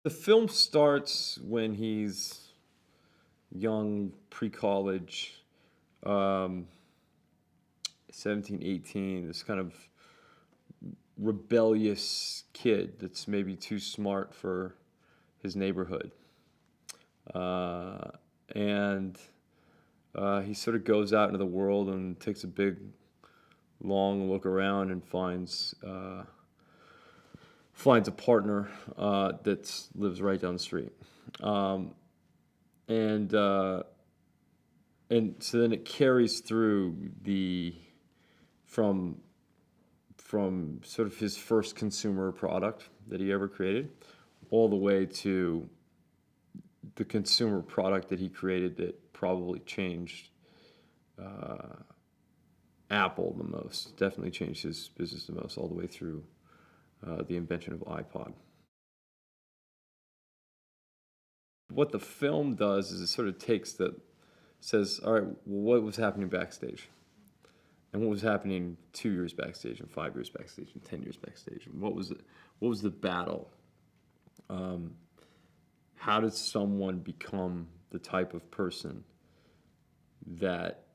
The film starts when he's young, pre-college, um, 17, 18, this kind of rebellious kid that's maybe too smart for his neighborhood. Uh, and he sort of goes out into the world and takes a big, long look around and finds a partner that lives right down the street. Um, and uh, and so then it carries through the from sort of his first consumer product that he ever created, all the way to the consumer product that he created that probably changed uh, Apple the most, definitely changed his business the most, all the way through the invention of iPod. What the film does is it sort of says, all right, well, what was happening backstage? And what was happening 2 years backstage and 5 years backstage and 10 years backstage? And what was the battle? Um, how did someone become the type of person that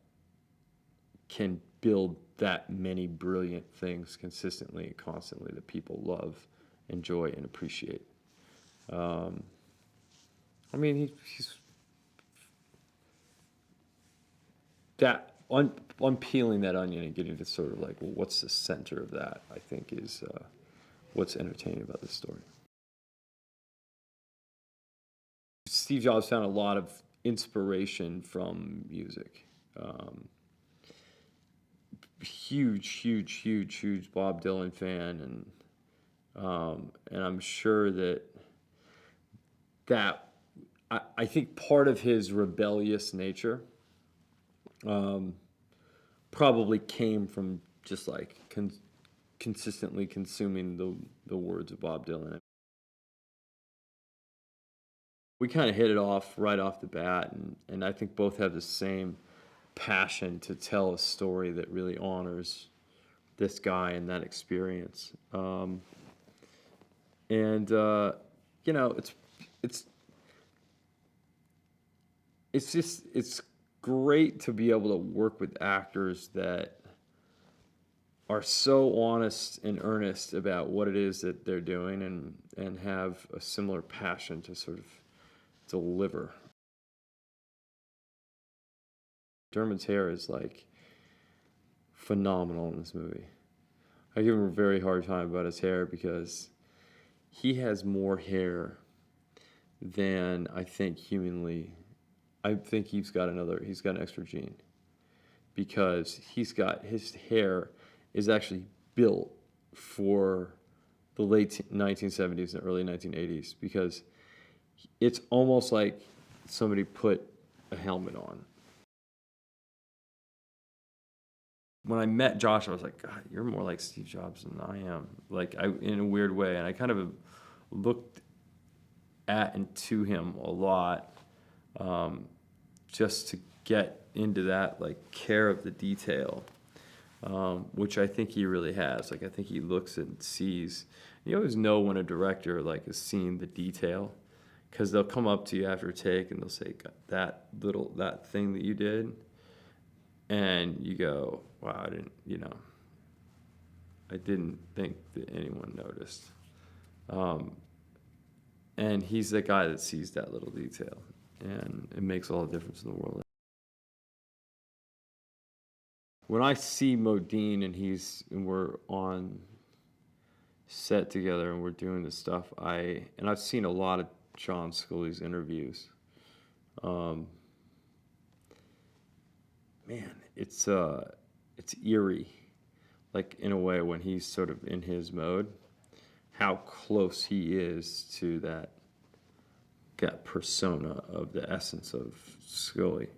can build that many brilliant things consistently and constantly that people love, enjoy, and appreciate? Um, I mean, he's that unpeeling that onion and getting to sort of like, well, what's the center of that? I think is what's entertaining about this story. Steve Jobs found a lot of inspiration from music. Um, huge Bob Dylan fan, and I'm sure that I think part of his rebellious nature um, probably came from just like consistently consuming the words of Bob Dylan. We kind of hit it off right off the bat, and I think both have the same passion to tell a story that really honors this guy and that experience. And you know, it's it's great to be able to work with actors that are so honest and earnest about what it is that they're doing and have a similar passion to sort of deliver. Dermot's hair is like phenomenal in this movie. I give him a very hard time about his hair because he has more hair than I think humanly. I think he's got an extra gene because his hair is actually built for the late 1970s and early 1980s because it's almost like somebody put a helmet on. When I met Josh, I was like, God, you're more like Steve Jobs than I am. In a weird way. And I kind of looked at and to him a lot, um, just to get into that like care of the detail, which I think he really has. Like I think he looks and sees. You always know when a director like has seen the detail, because they'll come up to you after a take and they'll say, "God, that thing that you did," and you go, "Wow, I didn't think that anyone noticed." Um, and he's the guy that sees that little detail, and it makes all the difference in the world. When I see Modine and we're on set together and we're doing this stuff, I've seen a lot of John Scully's interviews. Um, Man, it's eerie, like in a way when he's sort of in his mode, how close he is to that persona of the essence of Scully.